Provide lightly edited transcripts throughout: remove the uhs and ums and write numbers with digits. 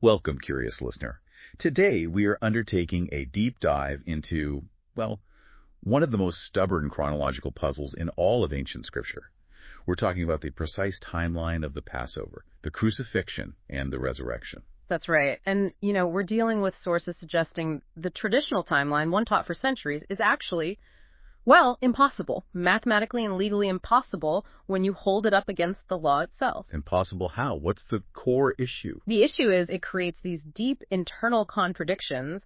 Welcome, curious listener. Today we are undertaking a deep dive into, well, one of the most stubborn chronological puzzles in all of ancient scripture. We're talking about the precise timeline of the Passover, the crucifixion, and the resurrection. That's right. And, we're dealing with sources suggesting the traditional timeline, one taught for centuries, is actually, impossible. Mathematically and legally impossible when you hold it up against the law itself. Impossible how? What's the core issue? The issue is it creates these deep internal contradictions.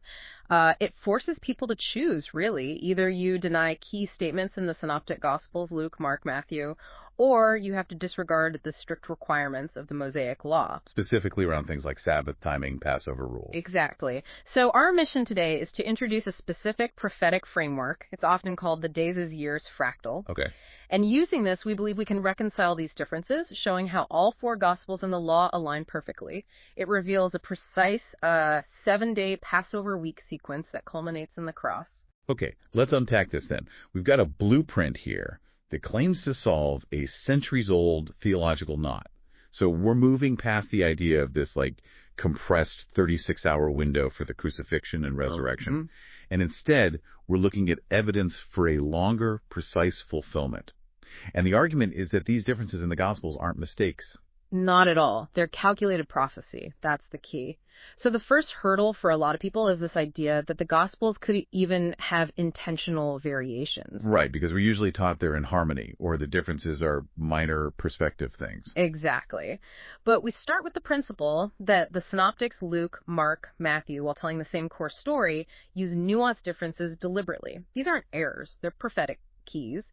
It forces people to choose, really. Either you deny key statements in the Synoptic Gospels, Luke, Mark, Matthew, or you have to disregard the strict requirements of the Mosaic Law. Specifically around things like Sabbath timing, Passover rules. Exactly. So our mission today is to introduce a specific prophetic framework. It's often called the days as years fractal. Okay. And using this, we believe we can reconcile these differences, showing how all four Gospels and the law align perfectly. It reveals a precise 7-day Passover week sequence that culminates in the cross. Okay, let's unpack this then. We've got a blueprint here that claims to solve a centuries-old theological knot. So we're moving past the idea of this, compressed 36-hour window for the crucifixion and resurrection. Mm-hmm. And instead, we're looking at evidence for a longer, precise fulfillment. And the argument is that these differences in the Gospels aren't mistakes. Not at all. They're calculated prophecy. That's the key. So the first hurdle for a lot of people is this idea that the Gospels could even have intentional variations. Right, because we're usually taught they're in harmony, or the differences are minor perspective things. Exactly. But we start with the principle that the synoptics, Luke, Mark, Matthew, while telling the same core story, use nuanced differences deliberately. These aren't errors. They're prophetic keys.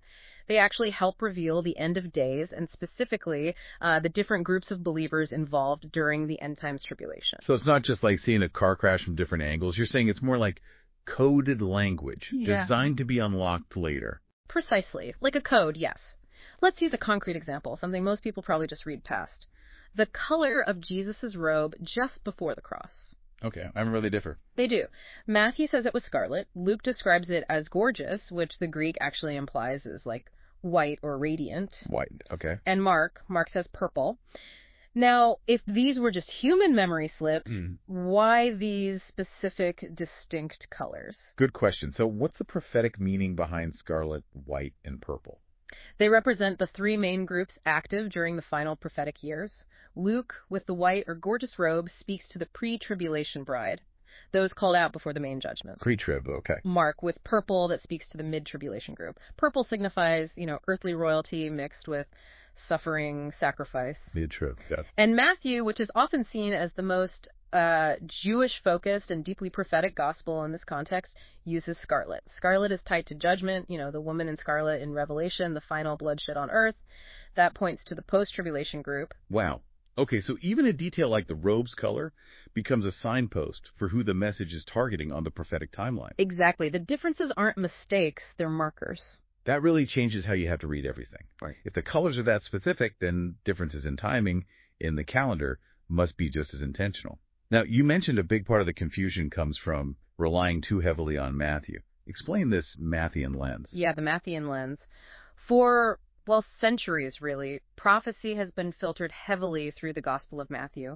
They actually help reveal the end of days and specifically the different groups of believers involved during the end times tribulation. So it's not just like seeing a car crash from different angles. You're saying it's more like coded language designed to be unlocked later. Precisely. Like a code, yes. Let's use a concrete example, something most people probably just read past. The color of Jesus' robe just before the cross. Okay, I remember they differ. They do. Matthew says it was scarlet. Luke describes it as gorgeous, which the Greek actually implies is like white or radiant. White, okay. And Mark says purple. Now, if these were just human memory slips, why these specific distinct colors? Good question. So what's the prophetic meaning behind scarlet, white, and purple? They represent the three main groups active during the final prophetic years. Luke, with the white or gorgeous robe, speaks to the pre-tribulation bride, those called out before the main judgment. Pre-trib, okay. Mark, with purple, that speaks to the mid-tribulation group. Purple signifies, earthly royalty mixed with suffering, sacrifice. Mid-trib, yeah. And Matthew, which is often seen as the most Jewish-focused and deeply prophetic gospel in this context, uses scarlet. Scarlet is tied to judgment, the woman in scarlet in Revelation, the final bloodshed on earth. That points to the post-tribulation group. Wow. Okay, so even a detail like the robe's color becomes a signpost for who the message is targeting on the prophetic timeline. Exactly. The differences aren't mistakes, they're markers. That really changes how you have to read everything. Right. If the colors are that specific, then differences in timing in the calendar must be just as intentional. Now, you mentioned a big part of the confusion comes from relying too heavily on Matthew. Explain this Matthean lens. Yeah, the Matthean lens. For centuries, really, prophecy has been filtered heavily through the Gospel of Matthew,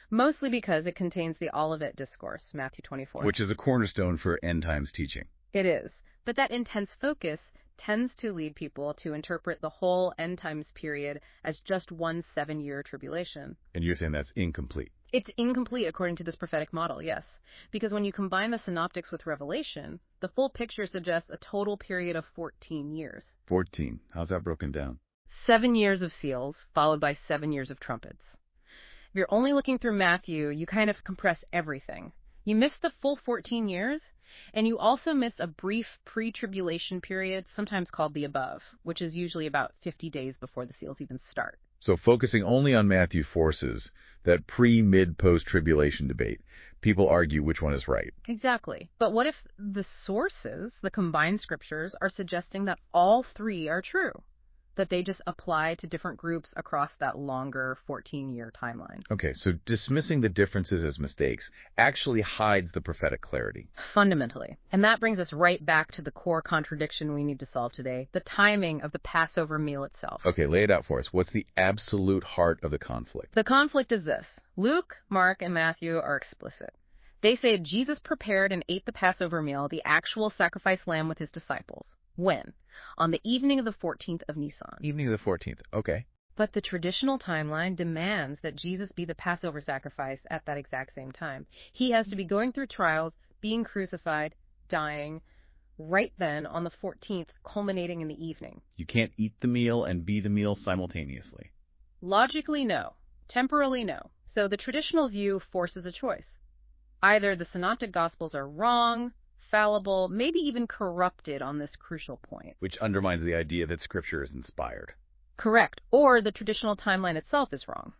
mostly because it contains the Olivet Discourse, Matthew 24. Which is a cornerstone for end times teaching. It is. But that intense focus tends to lead people to interpret the whole end times period as just one 7-year tribulation. And you're saying that's incomplete? It's incomplete according to this prophetic model, yes. Because when you combine the synoptics with Revelation, the full picture suggests a total period of 14 years. 14. How's that broken down? 7 years of seals, followed by 7 years of trumpets. If you're only looking through Matthew, you kind of compress everything. You miss the full 14 years, and you also miss a brief pre-tribulation period, sometimes called the above, which is usually about 50 days before the seals even start. So focusing only on Matthew forces that pre-, mid-, post-tribulation debate. People argue which one is right. Exactly. But what if the sources, the combined scriptures, are suggesting that all three are true? that they just apply to different groups across that longer 14-year timeline. Okay, so dismissing the differences as mistakes actually hides the prophetic clarity. Fundamentally. And that brings us right back to the core contradiction we need to solve today, the timing of the Passover meal itself. Okay, lay it out for us. What's the absolute heart of the conflict? The conflict is this. Luke, Mark, and Matthew are explicit. They say Jesus prepared and ate the Passover meal, the actual sacrificed lamb, with his disciples. When? On the evening of the 14th of Nisan. Evening of the 14th. Okay. But the traditional timeline demands that Jesus be the Passover sacrifice at that exact same time. He has to be going through trials, being crucified, dying, right then on the 14th, culminating in the evening. You can't eat the meal and be the meal simultaneously. Logically, no. Temporally, no. So the traditional view forces a choice. Either the Synoptic Gospels are wrong, fallible, maybe even corrupted on this crucial point. Which undermines the idea that Scripture is inspired. Correct. Or the traditional timeline itself is wrong.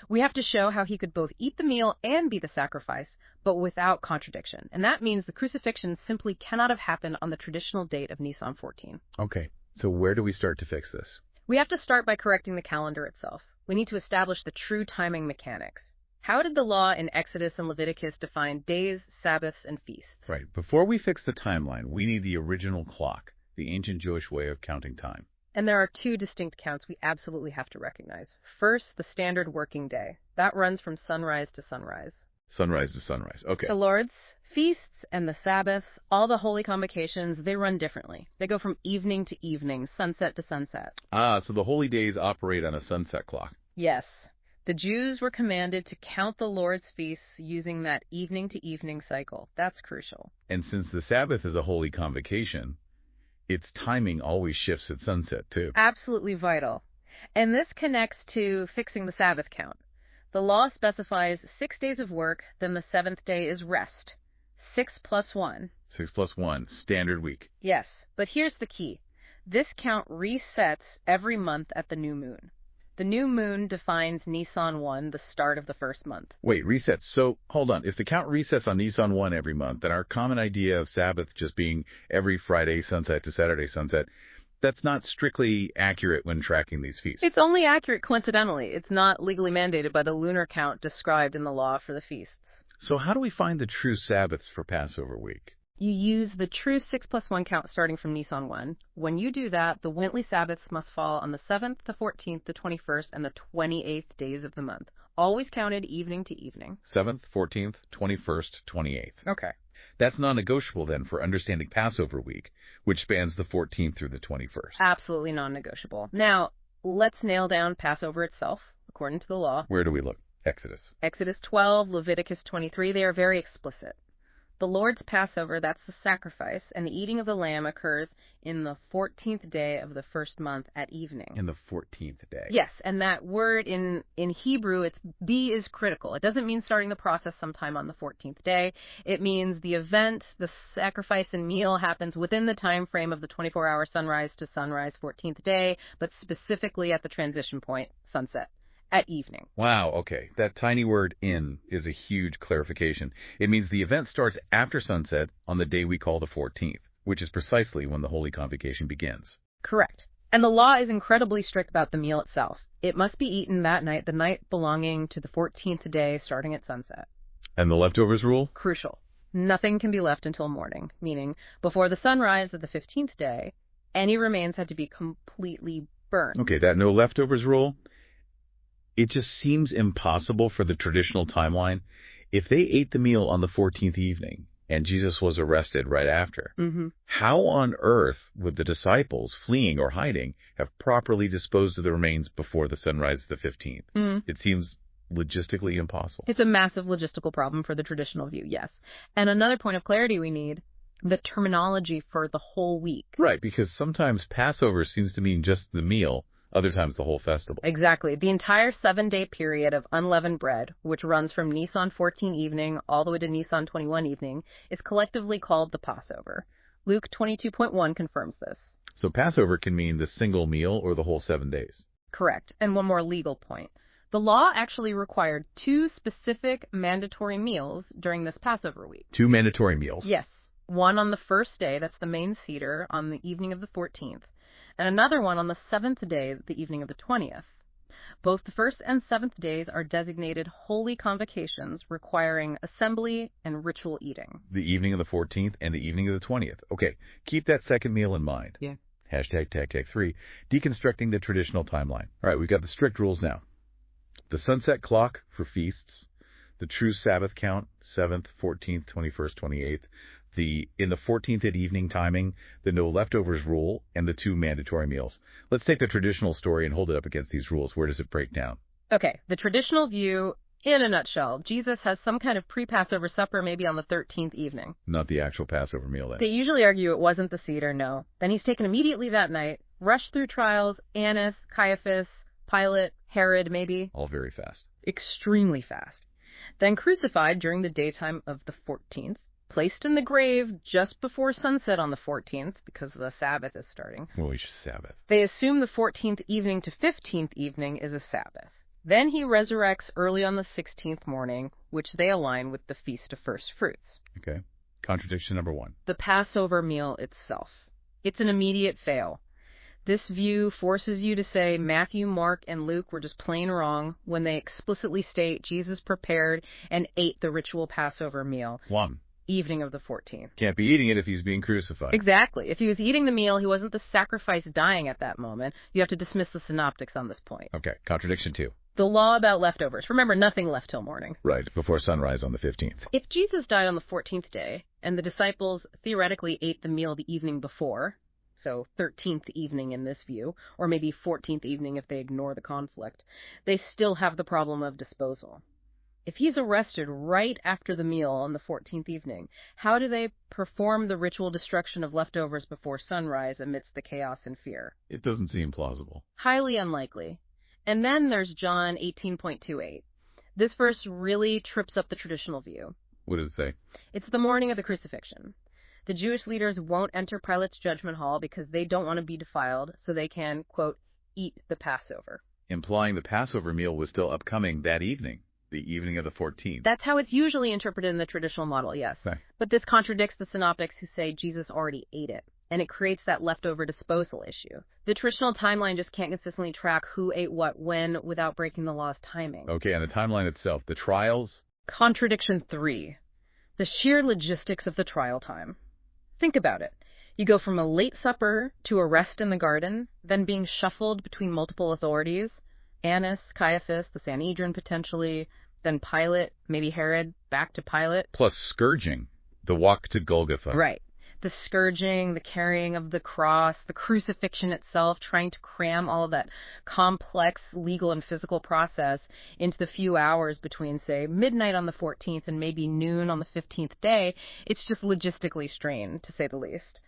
We have to show how he could both eat the meal and be the sacrifice, but without contradiction. And that means the crucifixion simply cannot have happened on the traditional date of Nisan 14. Okay, so where do we start to fix this? We have to start by correcting the calendar itself. We need to establish the true timing mechanics. How did the law in Exodus and Leviticus define days, Sabbaths, and feasts? Right. Before we fix the timeline, we need the original clock, the ancient Jewish way of counting time. And there are two distinct counts we absolutely have to recognize. First, the standard working day. That runs from sunrise to sunrise. Sunrise to sunrise. Okay. The Lord's feasts and the Sabbath, all the holy convocations, they run differently. They go from evening to evening, sunset to sunset. Ah, so the holy days operate on a sunset clock. Yes. The Jews were commanded to count the Lord's feasts using that evening-to-evening cycle. That's crucial. And since the Sabbath is a holy convocation, its timing always shifts at sunset, too. Absolutely vital. And this connects to fixing the Sabbath count. The law specifies 6 days of work, then the seventh day is rest. 6 plus 1. 6 plus 1, standard week. Yes, but here's the key. This count resets every month at the new moon. The new moon defines Nisan 1, the start of the first month. Wait, resets. So, hold on. If the count resets on Nisan 1 every month, then our common idea of Sabbath just being every Friday sunset to Saturday sunset, that's not strictly accurate when tracking these feasts. It's only accurate coincidentally. It's not legally mandated by the lunar count described in the law for the feasts. So how do we find the true Sabbaths for Passover week? You use the true 6 plus 1 count starting from Nisan 1. When you do that, the Wintley Sabbaths must fall on the 7th, the 14th, the 21st, and the 28th days of the month. Always counted evening to evening. 7th, 14th, 21st, 28th. Okay. That's non-negotiable then for understanding Passover week, which spans the 14th through the 21st. Absolutely non-negotiable. Now, let's nail down Passover itself, according to the law. Where do we look? Exodus. Exodus 12, Leviticus 23, they are very explicit. The Lord's Passover, that's the sacrifice, and the eating of the lamb occurs in the 14th day of the first month at evening. In the 14th day. Yes, and that word in Hebrew, it's B is critical. It doesn't mean starting the process sometime on the 14th day. It means the event, the sacrifice and meal happens within the time frame of the 24-hour sunrise to sunrise 14th day, but specifically at the transition point, sunset. At evening. Wow, okay. That tiny word in is a huge clarification. It means the event starts after sunset on the day we call the 14th, which is precisely when the Holy Convocation begins. Correct. And the law is incredibly strict about the meal itself. It must be eaten that night, the night belonging to the 14th day, starting at sunset. And the leftovers rule? Crucial. Nothing can be left until morning, meaning before the sunrise of the 15th day, any remains had to be completely burned. Okay, that no leftovers rule? It just seems impossible for the traditional timeline. If they ate the meal on the 14th evening and Jesus was arrested right after, how on earth would the disciples, fleeing or hiding, have properly disposed of the remains before the sunrise of the 15th? It seems logistically impossible. It's a massive logistical problem for the traditional view, yes. And another point of clarity we need, the terminology for the whole week. Right, because sometimes Passover seems to mean just the meal. Other times the whole festival. Exactly. The entire 7-day period of unleavened bread, which runs from Nisan 14 evening all the way to Nisan 21 evening, is collectively called the Passover. Luke 22.1 confirms this. So Passover can mean the single meal or the whole 7 days. Correct. And one more legal point. The law actually required 2 specific mandatory meals during this Passover week. 2 mandatory meals? Yes. One on the first day, that's the main Seder, on the evening of the 14th. and another one on the 7th day, the evening of the 20th. Both the 1st and 7th days are designated holy convocations requiring assembly and ritual eating. The evening of the 14th and the evening of the 20th. Okay, keep that second meal in mind. Yeah. Hashtag tag 3, deconstructing the traditional timeline. All right, we've got the strict rules now. The sunset clock for feasts, the true Sabbath count, 7th, 14th, 21st, 28th, in the 14th at evening timing, the no leftovers rule, and the 2 mandatory meals. Let's take the traditional story and hold it up against these rules. Where does it break down? Okay, the traditional view, in a nutshell, Jesus has some kind of pre-Passover supper maybe on the 13th evening. Not the actual Passover meal, then. They usually argue it wasn't the Seder, no. Then he's taken immediately that night, rushed through trials, Annas, Caiaphas, Pilate, Herod, maybe. All very fast. Extremely fast. Then crucified during the daytime of the 14th, placed in the grave just before sunset on the 14th, because the Sabbath is starting. Well, we should Sabbath. They assume the 14th evening to 15th evening is a Sabbath. Then he resurrects early on the 16th morning, which they align with the Feast of First Fruits. Okay. Contradiction number 1. The Passover meal itself. It's an immediate fail. This view forces you to say Matthew, Mark, and Luke were just plain wrong when they explicitly state Jesus prepared and ate the ritual Passover meal. 1. Evening of the 14th. Can't be eating it if he's being crucified. Exactly. If he was eating the meal, he wasn't the sacrifice dying at that moment. You have to dismiss the synoptics on this point. Okay. Contradiction 2. The law about leftovers. Remember, nothing left till morning. Right, before sunrise on the 15th. If Jesus died on the 14th day, and the disciples theoretically ate the meal the evening before, so 13th evening in this view, or maybe 14th evening if they ignore the conflict, they still have the problem of disposal. If he's arrested right after the meal on the 14th evening, how do they perform the ritual destruction of leftovers before sunrise amidst the chaos and fear? It doesn't seem plausible. Highly unlikely. And then there's John 18.28. This verse really trips up the traditional view. What does it say? It's the morning of the crucifixion. The Jewish leaders won't enter Pilate's judgment hall because they don't want to be defiled, so they can, quote, eat the Passover. Implying the Passover meal was still upcoming that evening. The evening of the 14th. That's how it's usually interpreted in the traditional model, yes. Okay. But this contradicts the synoptics who say Jesus already ate it, and it creates that leftover disposal issue. The traditional timeline just can't consistently track who ate what when without breaking the law's timing. Okay, and the timeline itself, the trials? Contradiction 3. The sheer logistics of the trial time. Think about it. You go from a late supper to arrest in the garden, then being shuffled between multiple authorities, Annas, Caiaphas, the Sanhedrin potentially, then Pilate, maybe Herod, back to Pilate. Plus scourging, the walk to Golgotha. Right. The scourging, the carrying of the cross, the crucifixion itself, trying to cram all of that complex legal and physical process into the few hours between, say, midnight on the 14th and maybe noon on the 15th day. It's just logistically strained, to say the least.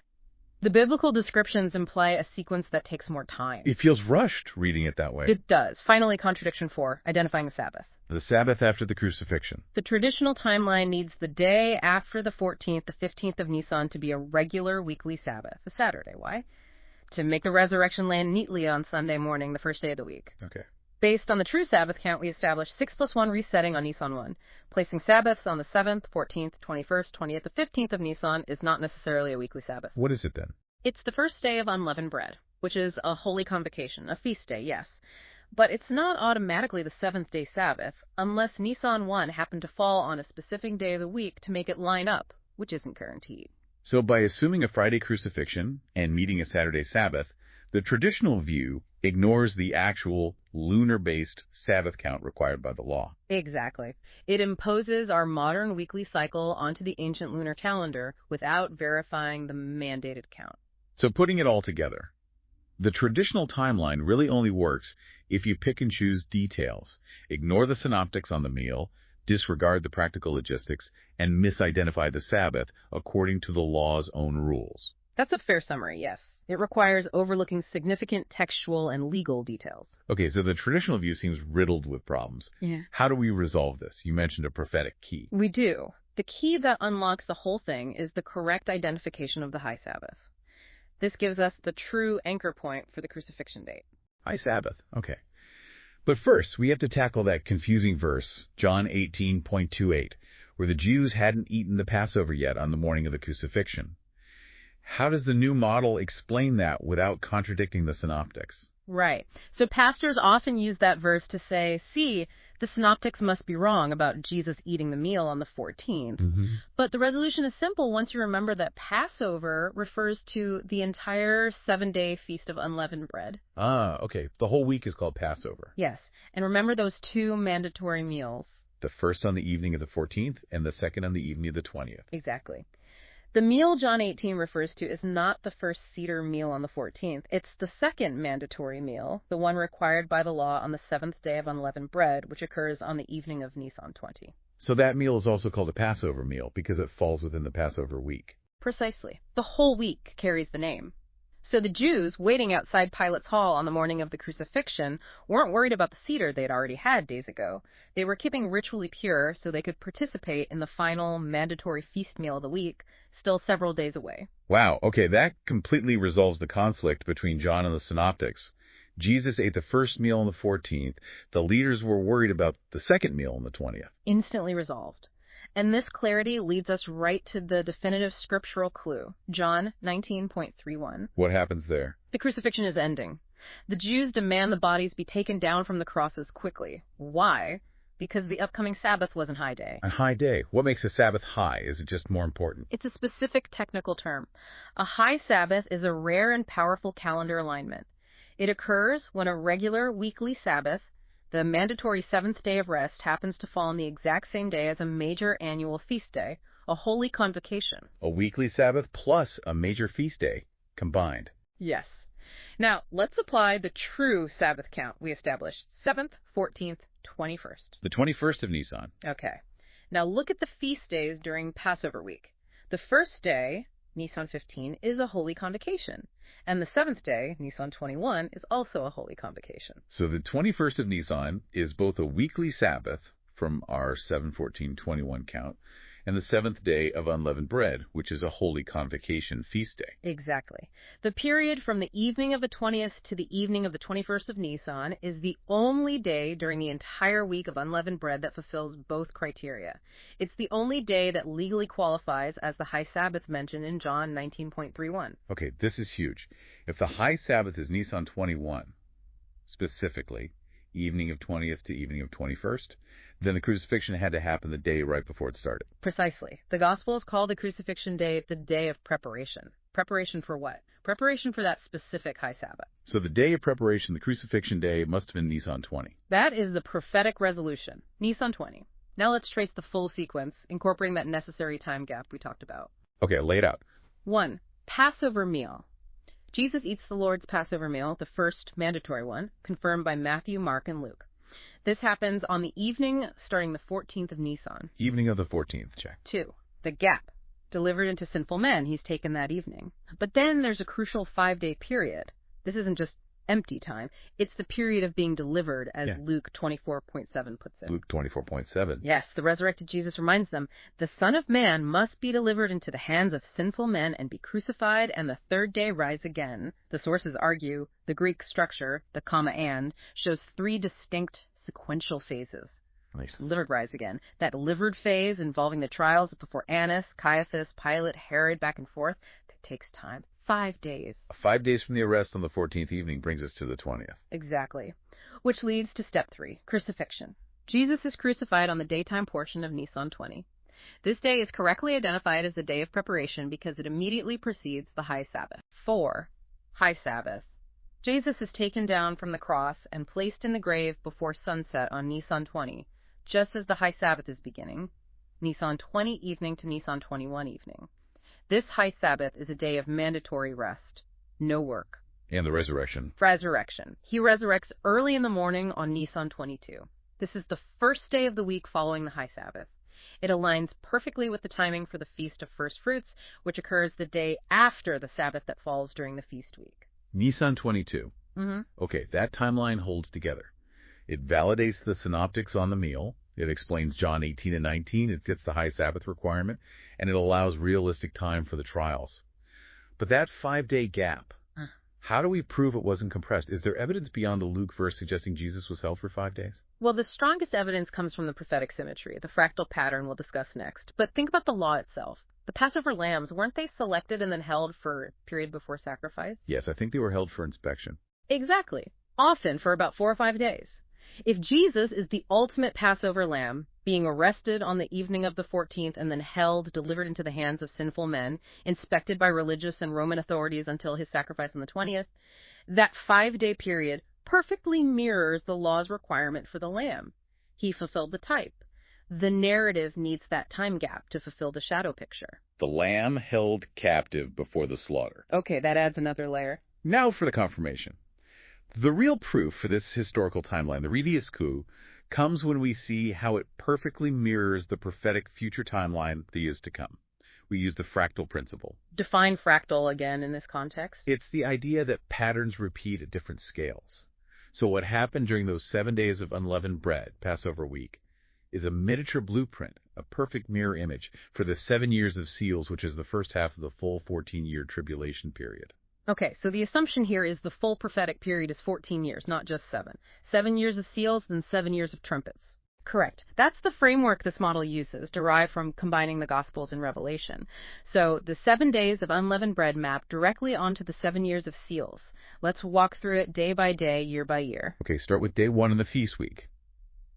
The biblical descriptions imply a sequence that takes more time. It feels rushed reading it that way. It does. Finally, contradiction 4, identifying the Sabbath. The Sabbath after the crucifixion. The traditional timeline needs the day after the 14th, the 15th of Nisan, to be a regular weekly Sabbath, a Saturday. Why? To make the resurrection land neatly on Sunday morning, the first day of the week. Okay. Based on the true Sabbath count, we established 6 + 1 resetting on Nisan 1. Placing Sabbaths on the 7th, 14th, 21st, 20th, the 15th of Nisan is not necessarily a weekly Sabbath. What is it then? It's the first day of unleavened bread, which is a holy convocation, a feast day, yes. But it's not automatically the 7th-day Sabbath, unless Nisan 1 happened to fall on a specific day of the week to make it line up, which isn't guaranteed. So by assuming a Friday crucifixion and meeting a Saturday Sabbath, the traditional view ignores the actual lunar-based Sabbath count required by the law. Exactly. It imposes our modern weekly cycle onto the ancient lunar calendar without verifying the mandated count. So putting it all together, the traditional timeline really only works if you pick and choose details, ignore the synoptics on the meal, disregard the practical logistics, and misidentify the Sabbath according to the law's own rules. That's a fair summary, yes. It requires overlooking significant textual and legal details. Okay, so the traditional view seems riddled with problems. Yeah. How do we resolve this? You mentioned a prophetic key. We do. The key that unlocks the whole thing is the correct identification of the high Sabbath. This gives us the true anchor point for the crucifixion date. High Sabbath, okay. But first, we have to tackle that confusing verse, John 18.28, where the Jews hadn't eaten the Passover yet on the morning of the crucifixion. How does the new model explain that without contradicting the synoptics? Right. So pastors often use that verse to say, see, the synoptics must be wrong about Jesus eating the meal on the 14th. But the resolution is simple once you remember that Passover refers to the entire 7-day Feast of Unleavened Bread. Ah, okay. The whole week is called Passover. Yes. And remember those two mandatory meals. The first on the evening of the 14th and the second on the evening of the 20th. Exactly. The meal John 18 refers to is not the first Seder meal on the 14th. It's the second mandatory meal, the one required by the law on the 7th day of unleavened bread, which occurs on the evening of Nisan 20. So that meal is also called a Passover meal because it falls within the Passover week. Precisely. The whole week carries the name. So the Jews, waiting outside Pilate's hall on the morning of the crucifixion, weren't worried about the Seder they'd already had days ago. They were keeping ritually pure so they could participate in the final mandatory feast meal of the week, still several days away. Wow, okay, that completely resolves the conflict between John and the synoptics. Jesus ate the first meal on the 14th. The leaders were worried about the second meal on the 20th. Instantly resolved. And this clarity leads us right to the definitive scriptural clue, John 19.31. What happens there? The crucifixion is ending. The Jews demand the bodies be taken down from the crosses quickly. Why? Because the upcoming Sabbath wasn't high day. A high day. What makes a Sabbath high? Is it just more important? It's a specific technical term. A high Sabbath is a rare and powerful calendar alignment. It occurs when a regular weekly Sabbath, the mandatory seventh day of rest, happens to fall on the exact same day as a major annual feast day, a holy convocation. A weekly Sabbath plus a major feast day combined. Yes. Now, let's apply the true Sabbath count we established. 7th, 14th, 21st. The 21st of Nisan. Okay. Now look at the feast days during Passover week. The first day, Nisan 15, is a holy convocation. And the seventh day, Nisan 21, is also a holy convocation. So the 21st of Nisan is both a weekly Sabbath from our 7-14-21 count, and the seventh day of unleavened bread, which is a holy convocation feast day. Exactly. The period from the evening of the 20th to the evening of the 21st of Nisan is the only day during the entire week of unleavened bread that fulfills both criteria. It's the only day that legally qualifies as the high Sabbath mentioned in John 19.31. Okay, this is huge. If the high Sabbath is Nisan 21, specifically, evening of 20th to evening of 21st, then the crucifixion had to happen the day right before it started. Precisely. The Gospels call the crucifixion day the day of preparation. Preparation for what? Preparation for that specific high Sabbath. So the day of preparation, the crucifixion day, must have been Nisan 20. That is the prophetic resolution, Nisan 20. Now let's trace the full sequence, incorporating that necessary time gap we talked about. Okay, lay it out. 1. Passover meal. Jesus eats the Lord's Passover meal, the first mandatory one, confirmed by Matthew, Mark, and Luke. This happens on the evening starting the 14th of Nisan. Evening of the 14th, check. 2. The gap. Delivered into sinful men, he's taken that evening. But then there's a crucial 5-day period. This isn't just empty time. It's the period of being delivered, as Luke 24.7 puts it. Luke 24.7. Yes, the resurrected Jesus reminds them, the Son of Man must be delivered into the hands of sinful men and be crucified and the third day rise again. The sources argue the Greek structure, the comma and, shows 3 distinct sequential phases. Nice. Delivered, rise again. That delivered phase involving the trials before Annas, Caiaphas, Pilate, Herod, back and forth, that takes time. 5 days. 5 days from the arrest on the 14th evening brings us to the 20th. Exactly. Which leads to step 3, crucifixion. Jesus is crucified on the daytime portion of Nisan 20. This day is correctly identified as the day of preparation because it immediately precedes the high Sabbath. 4. High Sabbath. Jesus is taken down from the cross and placed in the grave before sunset on Nisan 20, just as the high Sabbath is beginning, Nisan 20 evening to Nisan 21 evening. This high Sabbath is a day of mandatory rest, no work. And the resurrection. Resurrection. He resurrects early in the morning on Nisan 22. This is the first day of the week following the high Sabbath. It aligns perfectly with the timing for the Feast of First Fruits, which occurs the day after the Sabbath that falls during the feast week. Nisan 22. Mm-hmm. Okay, that timeline holds together. It validates the synoptics on the meal. It explains John 18 and 19. It fits the high Sabbath requirement, and it allows realistic time for the trials. But that 5-day gap, how do we prove it wasn't compressed? Is there evidence beyond the Luke verse suggesting Jesus was held for 5 days? Well, the strongest evidence comes from the prophetic symmetry, the fractal pattern we'll discuss next. But think about the law itself. The Passover lambs, weren't they selected and then held for a period before sacrifice? Yes, I think they were held for inspection. Exactly. Often for about 4 or 5 days. If Jesus is the ultimate Passover lamb, being arrested on the evening of the 14th and then held, delivered into the hands of sinful men, inspected by religious and Roman authorities until his sacrifice on the 20th, that 5-day period perfectly mirrors the law's requirement for the lamb. He fulfilled the type. The narrative needs that time gap to fulfill the shadow picture. The lamb held captive before the slaughter. Okay, that adds another layer. Now for the confirmation. The real proof for this historical timeline, the Redius coup, comes when we see how it perfectly mirrors the prophetic future timeline that is to come. We use the fractal principle. Define fractal again in this context. It's the idea that patterns repeat at different scales. So what happened during those 7 days of unleavened bread, Passover week, is a miniature blueprint, a perfect mirror image for the 7 years of seals, which is the first half of the full 14-year tribulation period. Okay, so the assumption here is the full prophetic period is 14 years, not just 7. 7 years of seals, then 7 years of trumpets. Correct. That's the framework this model uses, derived from combining the Gospels and Revelation. So the 7 days of unleavened bread map directly onto the 7 years of seals. Let's walk through it day by day, year by year. Okay, start with day 1 in the feast week,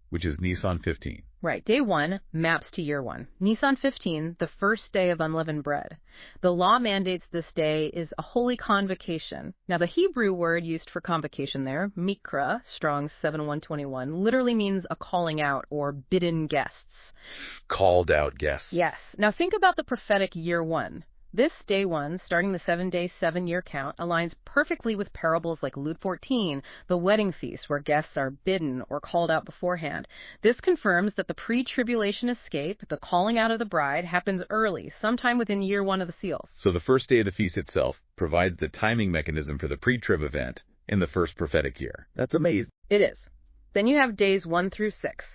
which is Nisan 15. Right. Day 1 maps to year 1. Nisan 15, the first day of unleavened bread. The law mandates this day is a holy convocation. Now, the Hebrew word used for convocation there, mikra, Strong's 7121, literally means a calling out or bidden guests. Called out guests. Yes. Now, think about the prophetic year 1. This day 1, starting the 7-day, 7-year count, aligns perfectly with parables like Luke 14, the wedding feast, where guests are bidden or called out beforehand. This confirms that the pre-tribulation escape, the calling out of the bride, happens early, sometime within year 1 of the seals. So the first day of the feast itself provides the timing mechanism for the pre-trib event in the first prophetic year. That's amazing. It is. Then you have days 1 through 6.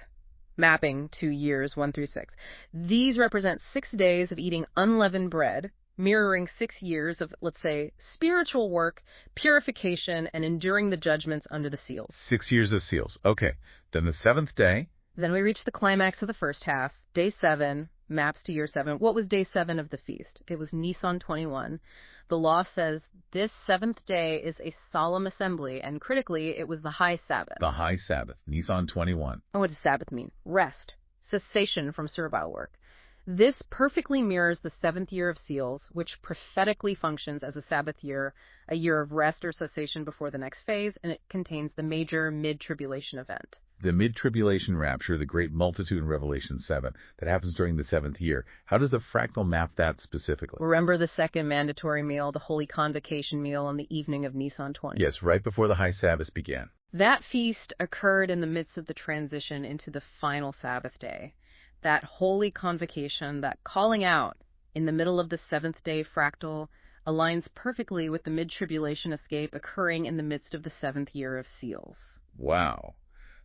Mapping to years 1 through 6. These represent 6 days of eating unleavened bread, mirroring 6 years of, let's say, spiritual work, purification, and enduring the judgments under the seals. 6 years of seals. Okay. Then the 7th day. Then we reach the climax of the first half. Day 7 maps to year 7. What was day 7 of the feast? It was Nisan 21. The law says this 7th day is a solemn assembly, and critically, it was the high Sabbath. The high Sabbath, Nisan 21. And what does Sabbath mean? Rest, cessation from servile work. This perfectly mirrors the 7th year of seals, which prophetically functions as a Sabbath year, a year of rest or cessation before the next phase, and it contains the major mid-tribulation event. The mid-tribulation rapture, the great multitude in Revelation 7, that happens during the 7th year. How does the fractal map that specifically? Remember the second mandatory meal, the Holy Convocation meal on the evening of Nisan 20? Yes, right before the high Sabbath began. That feast occurred in the midst of the transition into the final Sabbath day. That holy convocation, that calling out in the middle of the 7th day fractal, aligns perfectly with the mid-tribulation escape occurring in the midst of the 7th year of seals. Wow.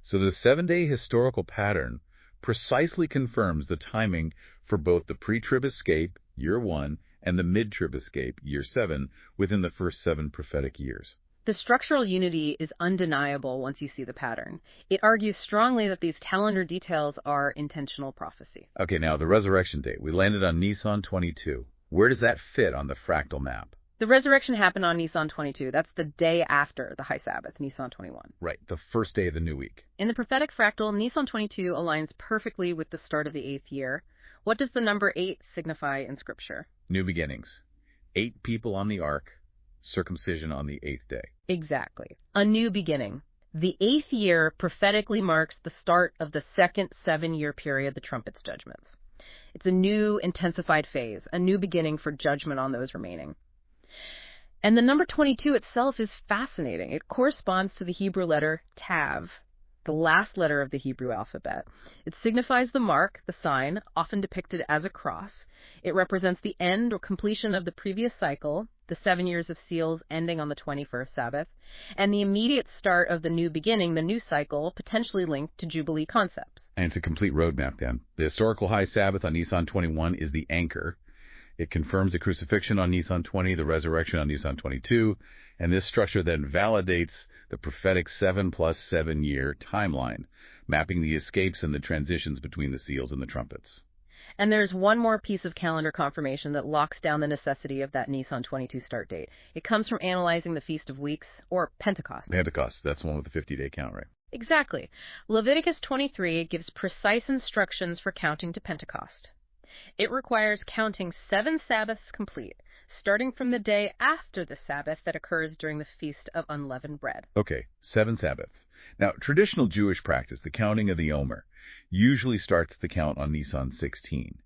So the 7-day historical pattern precisely confirms the timing for both the pre-trib escape, year 1, and the mid-trib escape, year 7, within the first 7 prophetic years. The structural unity is undeniable once you see the pattern. It argues strongly that these calendar details are intentional prophecy. Okay, now the resurrection date. We landed on Nisan 22. Where does that fit on the fractal map? The resurrection happened on Nisan 22. That's the day after the high Sabbath, Nisan 21. Right, the first day of the new week. In the prophetic fractal, Nisan 22 aligns perfectly with the start of the 8th year. What does the number 8 signify in Scripture? New beginnings. 8 people on the ark, circumcision on the 8th day. Exactly. A new beginning. The 8th year prophetically marks the start of the second 7-year period, the trumpets judgments. It's a new intensified phase, a new beginning for judgment on those remaining. And the number 22 itself is fascinating. It corresponds to the Hebrew letter Tav, the last letter of the Hebrew alphabet. It signifies the mark, the sign, often depicted as a cross. It represents the end or completion of the previous cycle, the 7 years of seals ending on the 21st Sabbath, and the immediate start of the new beginning, the new cycle, potentially linked to Jubilee concepts. And it's a complete roadmap then. The historical high Sabbath on Nisan 21 is the anchor. It confirms the crucifixion on Nisan 20, the resurrection on Nisan 22, and this structure then validates the prophetic 7 plus 7 year timeline, mapping the escapes and the transitions between the seals and the trumpets. And there's one more piece of calendar confirmation that locks down the necessity of that Nisan 22 start date. It comes from analyzing the Feast of Weeks, or Pentecost. Pentecost, that's the one with the 50-day count, right? Exactly. Leviticus 23 gives precise instructions for counting to Pentecost. It requires counting 7 Sabbaths complete, starting from the day after the Sabbath that occurs during the Feast of Unleavened Bread. Okay, 7 Sabbaths. Now, traditional Jewish practice, the counting of the Omer, usually starts the count on Nisan 16.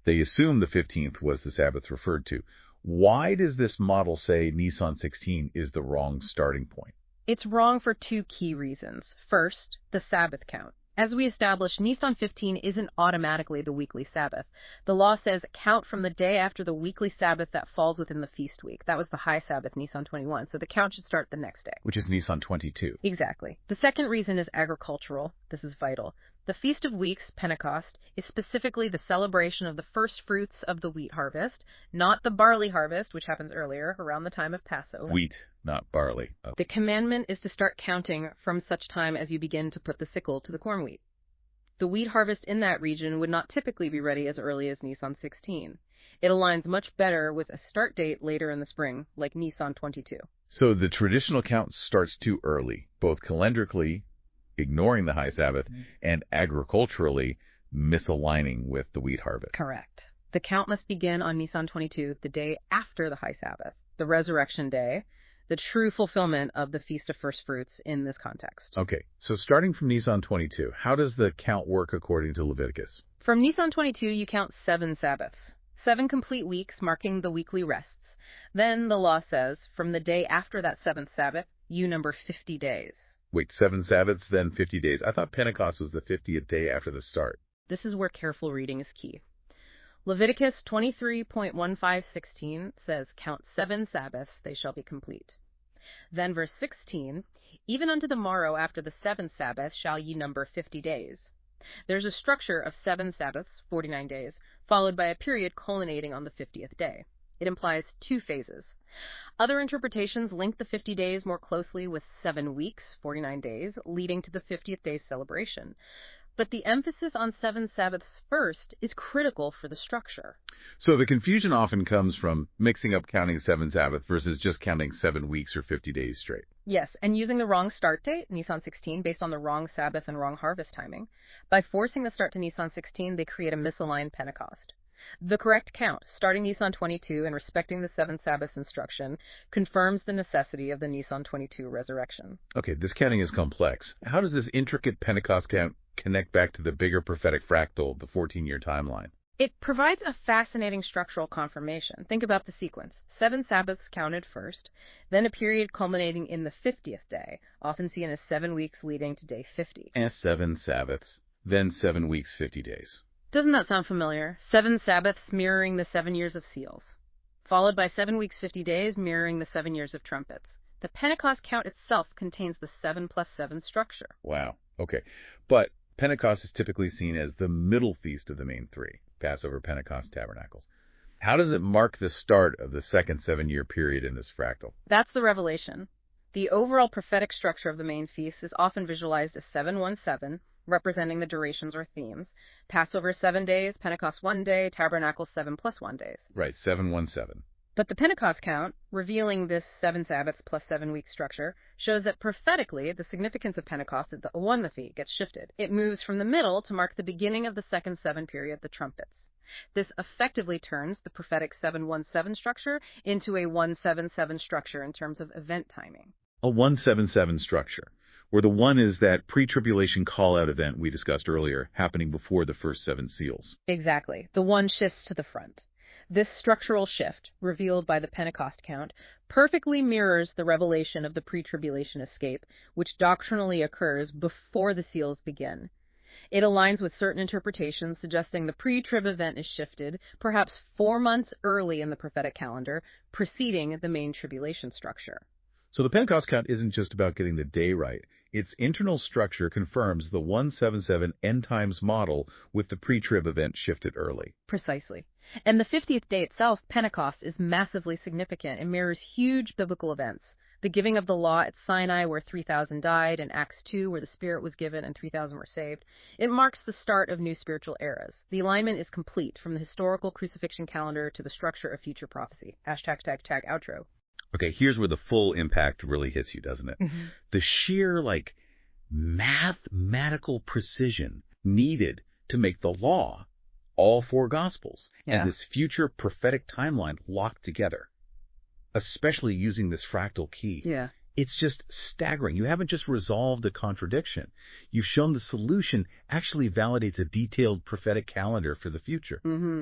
They assume the 15th was the Sabbath referred to. Why does this model say Nisan 16 is the wrong starting point? It's wrong for 2 key reasons. First, the Sabbath count. As we established, Nisan 15 isn't automatically the weekly Sabbath. The law says count from the day after the weekly Sabbath that falls within the feast week. That was the high Sabbath, Nisan 21, so the count should start the next day. Which is Nisan 22. Exactly. The second reason is agricultural. This is vital. The Feast of Weeks, Pentecost, is specifically the celebration of the first fruits of the wheat harvest, not the barley harvest, which happens earlier, around the time of Passover. Wheat, not barley. Oh. The commandment is to start counting from such time as you begin to put the sickle to the corn wheat. The wheat harvest in that region would not typically be ready as early as Nisan 16. It aligns much better with a start date later in the spring, like Nisan 22. So the traditional count starts too early, both calendarically, ignoring the high Sabbath, and agriculturally, misaligning with the wheat harvest. Correct. The count must begin on Nisan 22, the day after the high Sabbath, the resurrection day, the true fulfillment of the Feast of First Fruits in this context. Okay, so starting from Nisan 22, how does the count work according to Leviticus? From Nisan 22, you count 7 Sabbaths, 7 complete weeks marking the weekly rests. Then the law says, from the day after that 7th Sabbath, you number 50 days. Wait, 7 Sabbaths, then 50 days. I thought Pentecost was the 50th day after the start. This is where careful reading is key. Leviticus 23.15:16 says, count 7 Sabbaths, they shall be complete. Then verse 16, even unto the morrow after the 7th Sabbath shall ye number 50 days. There's a structure of 7 Sabbaths, 49 days, followed by a period culminating on the 50th day. It implies 2 phases. Other interpretations link the 50 days more closely with 7 weeks, 49 days, leading to the 50th day celebration. But the emphasis on 7 Sabbaths first is critical for the structure. So the confusion often comes from mixing up counting 7 Sabbath versus just counting 7 weeks or 50 days straight. Yes, and using the wrong start date, Nisan 16, based on the wrong Sabbath and wrong harvest timing. By forcing the start to Nisan 16, they create a misaligned Pentecost. The correct count, starting Nisan 22 and respecting the 7 Sabbaths instruction, confirms the necessity of the Nisan 22 resurrection. Okay, this counting is complex. How does this intricate Pentecost count connect back to the bigger prophetic fractal, the 14-year timeline? It provides a fascinating structural confirmation. Think about the sequence. 7 Sabbaths counted first, then a period culminating in the 50th day, often seen as 7 weeks leading to day 50. And 7 Sabbaths, then 7 weeks, 50 days. Doesn't that sound familiar? 7 Sabbaths mirroring the 7 years of seals, followed by 7 weeks, 50 days mirroring the 7 years of trumpets. The Pentecost count itself contains the 7 plus 7 structure. Wow. Okay. But Pentecost is typically seen as the middle feast of the main 3, Passover, Pentecost, Tabernacles. How does it mark the start of the second 7-year period in this fractal? That's the revelation. The overall prophetic structure of the main feast is often visualized as 7-1-7, representing the durations or themes. Passover 7 days, Pentecost 1 day, Tabernacle 7 plus 1 days. Right, 7-1-7. But the Pentecost count, revealing this 7 Sabbaths plus 7 week structure, shows that prophetically the significance of Pentecost at the Owanlefi gets shifted. It moves from the middle to mark the beginning of the second 7 period, the trumpets. This effectively turns the prophetic 7-1-7 structure into a 1-7-7 structure in terms of event timing. A 1-7-7 structure, where the 1 is that pre-tribulation call-out event we discussed earlier, happening before the first 7 seals. Exactly. The 1 shifts to the front. This structural shift, revealed by the Pentecost count, perfectly mirrors the revelation of the pre-tribulation escape, which doctrinally occurs before the seals begin. It aligns with certain interpretations suggesting the pre-trib event is shifted, perhaps 4 months early in the prophetic calendar, preceding the main tribulation structure. So the Pentecost count isn't just about getting the day right. Its internal structure confirms the 1-7-7 end times model with the pre-trib event shifted early. Precisely. And the 50th day itself, Pentecost, is massively significant and mirrors huge biblical events. The giving of the law at Sinai, where 3,000 died, and Acts 2, where the Spirit was given and 3,000 were saved. It marks the start of new spiritual eras. The alignment is complete, from the historical crucifixion calendar to the structure of future prophecy. Hashtag, tag, tag, outro. Okay, here's where the full impact really hits you, doesn't it? Mhm. The sheer, mathematical precision needed to make the law, all four Gospels, Yeah. and this future prophetic timeline locked together, especially using this fractal key. Yeah. It's just staggering. You haven't just resolved a contradiction. You've shown the solution actually validates a detailed prophetic calendar for the future. Mm-hmm.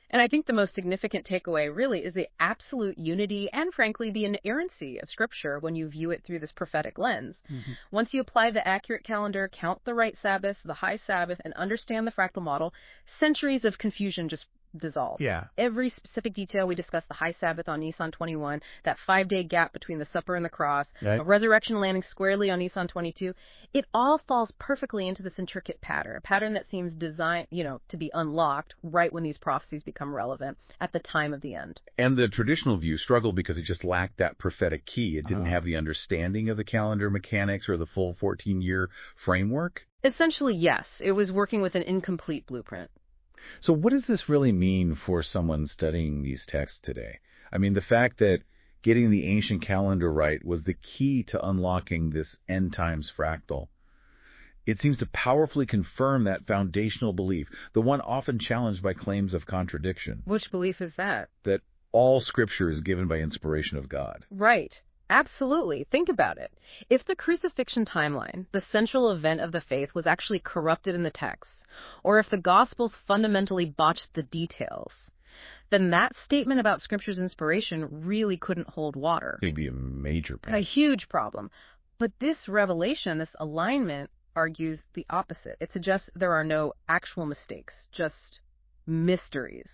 And I think the most significant takeaway really is the absolute unity and, frankly, the inerrancy of Scripture when you view it through this prophetic lens. Mm-hmm. Once you apply the accurate calendar, count the right Sabbath, the high Sabbath, and understand the fractal model, centuries of confusion just dissolve. Yeah. Every specific detail we discussed, the high Sabbath on Nisan 21, that 5-day gap between the supper and the cross, Right. a resurrection landing squarely on Nisan 22, it all falls perfectly into this intricate pattern, a pattern that seems designed, to be unlocked right when these prophecies become relevant at the time of the end. And the traditional view struggled because it just lacked that prophetic key. It didn't have the understanding of the calendar mechanics or the full 14-year framework. Essentially, yes, it was working with an incomplete blueprint. So what does this really mean for someone studying these texts today? I mean, the fact that getting the ancient calendar right was the key to unlocking this end times fractal. It seems to powerfully confirm that foundational belief, the one often challenged by claims of contradiction, Which belief is that? that all Scripture is given by inspiration of God. Right. Absolutely. Think about it. If the crucifixion timeline, the central event of the faith, was actually corrupted in the texts, or if the Gospels fundamentally botched the details, then that statement about Scripture's inspiration really couldn't hold water. It would be a major A problem. huge problem. But this revelation, this alignment, argues the opposite. It suggests there are no actual mistakes, just mysteries.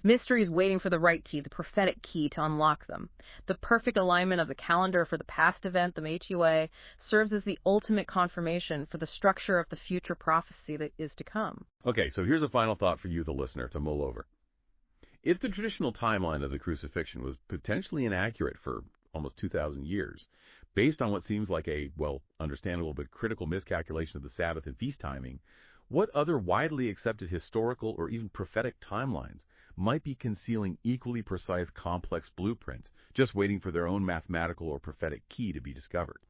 Mysteries waiting for the right key, the prophetic key, to unlock them. The perfect alignment of the calendar for the past event, the HUA, serves as the ultimate confirmation for the structure of the future prophecy that is to come. Okay, so here's a final thought for you, the listener, to mull over. If the traditional timeline of the crucifixion was potentially inaccurate for almost 2,000 years, based on what seems like a, understandable but critical miscalculation of the Sabbath and feast timing, what other widely accepted historical or even prophetic timelines might be concealing equally precise, complex blueprints, just waiting for their own mathematical or prophetic key to be discovered?